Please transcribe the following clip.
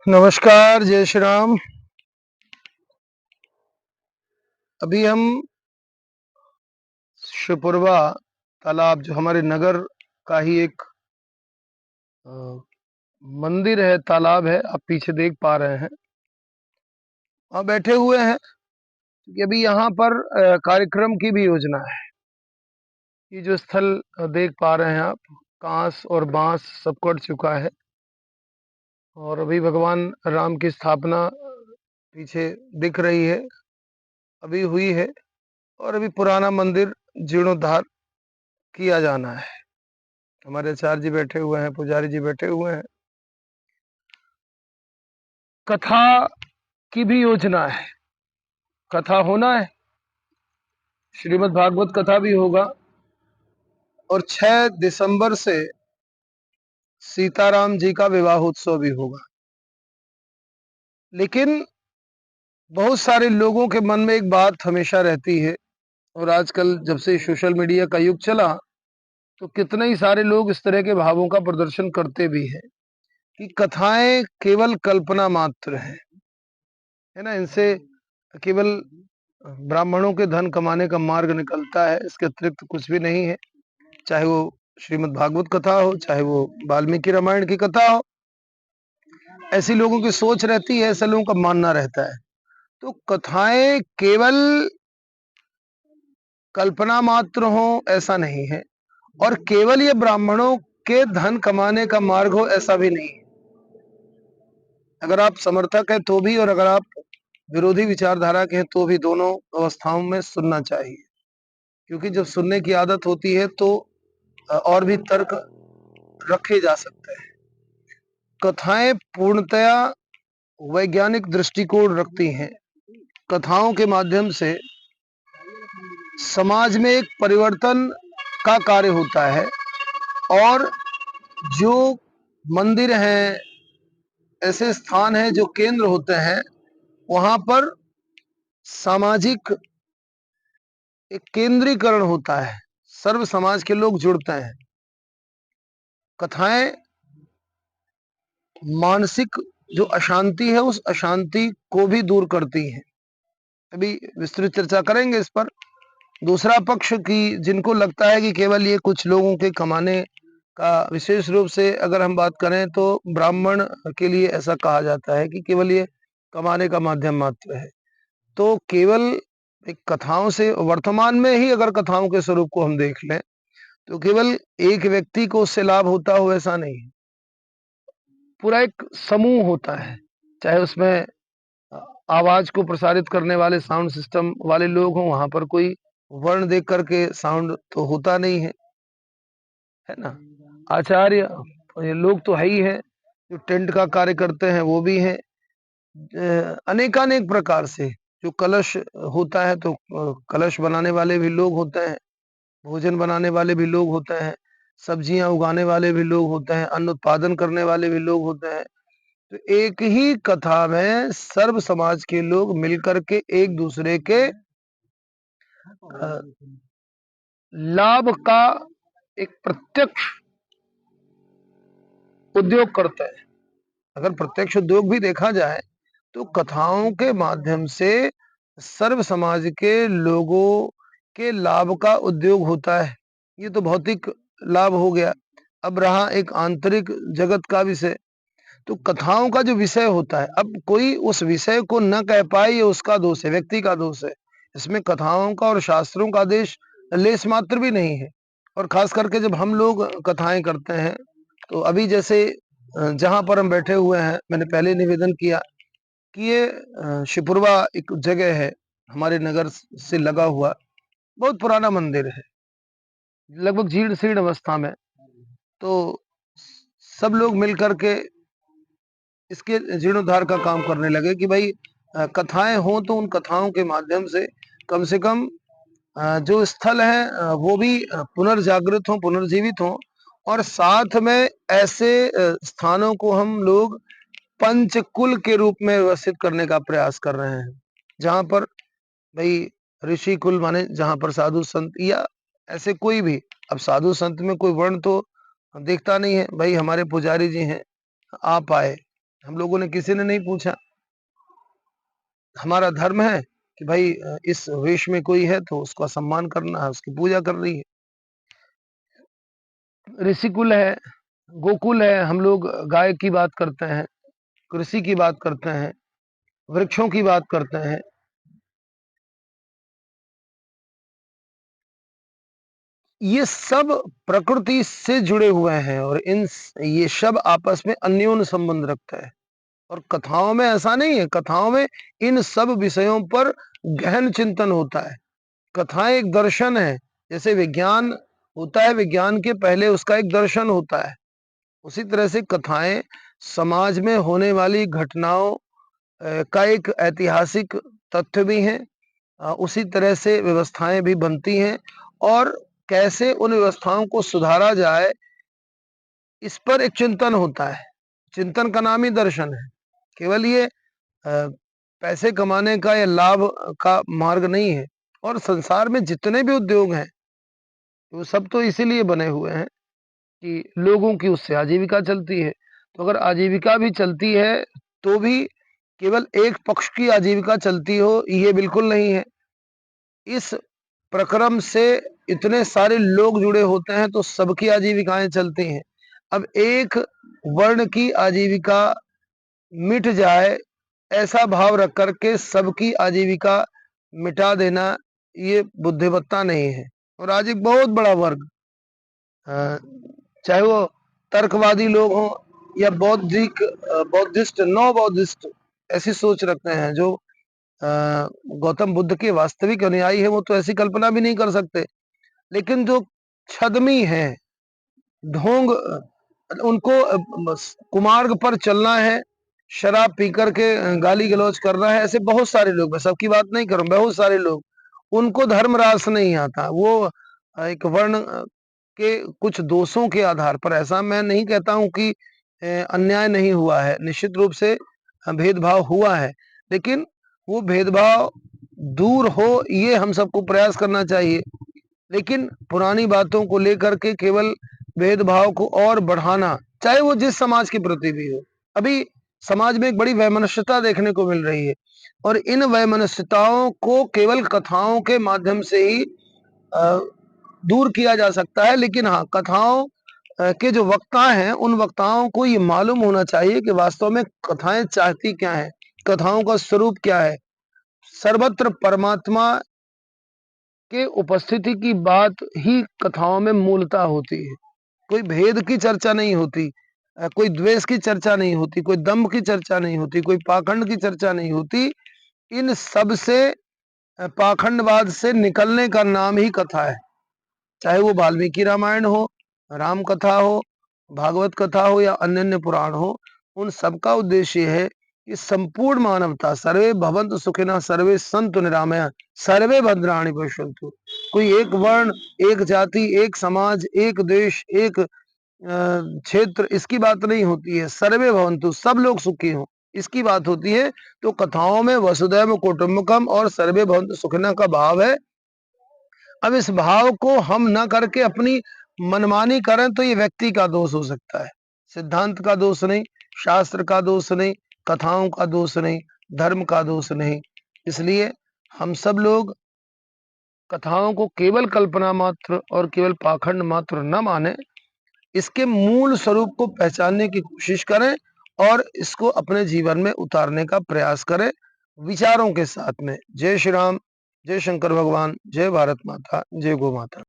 नमस्कार, जय श्री राम। अभी हम शिपुरवा तालाब जो हमारे नगर का ही एक अ, मंदिर है, तालाब है, आप पीछे देख पा रहे हैं। वहाँ बैठे हुए हैं कि अभी यहाँ पर कार्यक्रम की भी योजना है। ये जो स्थल देख पा रहे हैं आप, काँस और बाँस सब कट चुका है और अभी भगवान राम की स्थापना पीछे दिख रही है, अभी हुई है और अभी पुराना मंदिर जीर्णोद्धार किया जाना है। हमारे आचार्य जी बैठे हुए हैं, पुजारी जी बैठे हुए हैं। कथा की भी योजना है, कथा होना है, श्रीमद् भागवत कथा भी होगा और 6 दिसंबर से सीताराम जी का विवाहोत्सव भी होगा। लेकिन बहुत सारे लोगों के मन में एक बात हमेशा रहती है और आजकल जब से सोशल मीडिया का युग चला तो कितने ही सारे लोग इस तरह के भावों का प्रदर्शन करते भी हैं कि कथाएं केवल कल्पना मात्र है ना, इनसे केवल ब्राह्मणों के धन कमाने का मार्ग निकलता है, इसके अतिरिक्त कुछ भी नहीं है। चाहे वो श्रीमद् भागवत कथा हो, चाहे वो वाल्मीकि रामायण की कथा हो, ऐसी लोगों की सोच रहती है, ऐसे लोगों का मानना रहता है। तो कथाएं केवल कल्पना मात्र हो ऐसा नहीं है और केवल ये ब्राह्मणों के धन कमाने का मार्ग हो ऐसा भी नहीं है। अगर आप समर्थक है तो भी और अगर आप विरोधी विचारधारा के हैं तो भी दोनों अवस्थाओं में सुनना चाहिए, क्योंकि जब सुनने की आदत होती है तो और भी तर्क रखे जा सकते हैं। कथाएं पूर्णतया वैज्ञानिक दृष्टिकोण रखती हैं। कथाओं के माध्यम से समाज में एक परिवर्तन का कार्य होता है और जो मंदिर हैं, ऐसे स्थान हैं जो केंद्र होते हैं, वहां पर सामाजिक एक केंद्रीकरण होता है, सर्व समाज के लोग जुड़ते हैं। कथाएं मानसिक जो अशांति है उस अशांति को भी दूर करती हैं। अभी विस्तृत चर्चा करेंगे इस पर। दूसरा पक्ष की जिनको लगता है कि केवल ये कुछ लोगों के कमाने का, विशेष रूप से अगर हम बात करें तो ब्राह्मण के लिए ऐसा कहा जाता है कि केवल ये कमाने का माध्यम मात्र है। तो केवल एक कथाओं से, वर्तमान में ही अगर कथाओं के स्वरूप को हम देख लें तो केवल एक व्यक्ति को उससे लाभ होता हो ऐसा नहीं है, पूरा एक समूह होता है। चाहे उसमें आवाज को प्रसारित करने वाले साउंड सिस्टम वाले लोग हों, वहां पर कोई वर्ण देख करके साउंड तो होता नहीं है ना। आचार्य ये लोग तो है ही है, जो टेंट का कार्य करते हैं वो भी हैं, अनेकानेक प्रकार से जो कलश होता है तो कलश बनाने वाले भी लोग होते हैं, भोजन बनाने वाले भी लोग होते हैं, सब्जियां उगाने वाले भी लोग होते हैं, अन्न उत्पादन करने वाले भी लोग होते हैं। तो एक ही कथा में सर्व समाज के लोग मिलकर के एक दूसरे के लाभ का एक प्रत्यक्ष उद्योग करते हैं। अगर प्रत्यक्ष उद्योग भी देखा जाए तो कथाओं के माध्यम से सर्व समाज के लोगों के लाभ का उद्योग होता है। ये तो भौतिक लाभ हो गया। अब रहा एक आंतरिक जगत का विषय, तो कथाओं का जो विषय होता है, अब कोई उस विषय को न कह पाए ये उसका दोष है, व्यक्ति का दोष है। इसमें कथाओं का और शास्त्रों का आदेश लेस मात्र भी नहीं है। और खास करके जब हम लोग कथाएं करते हैं तो अभी जैसे जहां पर हम बैठे हुए हैं, मैंने पहले निवेदन किया कि ये शिपुरवा एक जगह है हमारे नगर से लगा हुआ, बहुत पुराना मंदिर है, लगभग जीर्ण शीर्ण अवस्था में। तो सब लोग मिलकर के इसके जीर्णोद्धार का काम करने लगे कि भाई कथाएं हों तो उन कथाओं के माध्यम से कम जो स्थल है वो भी पुनर्जागृत हों, पुनर्जीवित हों और साथ में ऐसे स्थानों को हम लोग पंचकुल के रूप में व्यवस्थित करने का प्रयास कर रहे हैं, जहां पर भाई ऋषि कुल माने जहां पर साधु संत या ऐसे कोई भी, अब साधु संत में कोई वर्ण तो देखता नहीं है, भाई हमारे पुजारी जी हैं, आप आए हम लोगों ने किसी ने नहीं पूछा। हमारा धर्म है कि भाई इस वेश में कोई है तो उसका सम्मान करना है, उसकी पूजा करनी है। ऋषिकुल है, गोकुल है, हम लोग गाय की बात करते हैं, कृषि की बात करते हैं, वृक्षों की बात करते हैं। ये सब प्रकृति से जुड़े हुए हैं और ये सब आपस में अन्योन्य संबंध रखते हैं। और कथाओं में ऐसा नहीं है, कथाओं में इन सब विषयों पर गहन चिंतन होता है। कथाएं एक दर्शन है, जैसे विज्ञान होता है, विज्ञान के पहले उसका एक दर्शन होता है, उसी तरह से कथाएं समाज में होने वाली घटनाओं का एक ऐतिहासिक तथ्य भी हैं। उसी तरह से व्यवस्थाएं भी बनती हैं और कैसे उन व्यवस्थाओं को सुधारा जाए, इस पर एक चिंतन होता है। चिंतन का नाम ही दर्शन है। केवल ये पैसे कमाने का या लाभ का मार्ग नहीं है। और संसार में जितने भी उद्योग हैं, वो सब तो इसीलिए बने हुए हैं कि लोगों की उससे आजीविका चलती है। तो अगर आजीविका भी चलती है तो भी केवल एक पक्ष की आजीविका चलती हो, ये बिल्कुल नहीं है। इस प्रक्रम से इतने सारे लोग जुड़े होते हैं तो सबकी आजीविकाएं चलती हैं। अब एक वर्ण की आजीविका मिट जाए, ऐसा भाव रख कर के सबकी आजीविका मिटा देना, ये बुद्धिमत्ता नहीं है। और आज एक बहुत बड़ा वर्ग, चाहे वो तर्कवादी लोग हों या बौद्धिस्ट, नौ बौद्धिस्ट, ऐसी सोच रखते हैं जो गौतम बुद्ध के वास्तविक अनुयायी है, वो तो ऐसी कल्पना भी नहीं कर सकते। लेकिन जो छद्मी है, ढोंग, उनको कुमार्ग पर चलना है, शराब पी करके गाली गलौज करना है, ऐसे बहुत सारे लोग, मैं सबकी बात नहीं करूं, बहुत सारे लोग, उनको धर्म रास नहीं आता। वो एक वर्ण के कुछ दोषों के आधार पर, ऐसा मैं नहीं कहता हूं कि अन्याय नहीं हुआ है, निश्चित रूप से भेदभाव हुआ है, लेकिन वो भेदभाव दूर हो, ये हम सबको प्रयास करना चाहिए। लेकिन पुरानी बातों को लेकर के केवल भेदभाव को और बढ़ाना, चाहे वो जिस समाज के प्रति भी हो। अभी समाज में एक बड़ी वैमनस्यता देखने को मिल रही है और इन वैमनस्यताओं को केवल कथाओं के माध्यम से ही दूर किया जा सकता है। लेकिन हाँ, कथाओं के जो वक्ता हैं, उन वक्ताओं को ये मालूम होना चाहिए कि वास्तव में कथाएं चाहती क्या है, कथाओं का स्वरूप क्या है। सर्वत्र परमात्मा के उपस्थिति की बात ही कथाओं में मूलतः होती है। कोई भेद की चर्चा नहीं होती, कोई द्वेष की चर्चा नहीं होती, कोई दंभ की चर्चा नहीं होती, कोई पाखंड की चर्चा नहीं होती। इन सब से, पाखंडवाद से निकलने का नाम ही कथा है। चाहे वो वाल्मीकि रामायण हो, राम कथा हो, भागवत कथा हो या अन्य पुराण हो, उन सबका उद्देश्य है कि संपूर्ण मानवता, सर्वे भवन्तु सुखिनः, सर्वे सन्तु निरामया, सर्वे भद्राणि पश्यन्तु। कोई एक वर्ण, एक जाति, एक समाज, एक देश, एक क्षेत्र, इसकी बात नहीं होती है। सर्वे भवन्तु, सब लोग सुखी हों, इसकी बात होती है। तो कथाओं में वसुधैव कुटुंबकम और सर्वे भवन्तु सुखिनः का भाव है। अब इस भाव को हम ना करके अपनी मनमानी करें तो ये व्यक्ति का दोष हो सकता है, सिद्धांत का दोष नहीं, शास्त्र का दोष नहीं, कथाओं का दोष नहीं, धर्म का दोष नहीं। इसलिए हम सब लोग कथाओं को केवल कल्पना मात्र और केवल पाखंड मात्र न माने, इसके मूल स्वरूप को पहचानने की कोशिश करें और इसको अपने जीवन में उतारने का प्रयास करें, विचारों के साथ में। जय श्री राम, जय शंकर भगवान, जय भारत माता, जय गो माता।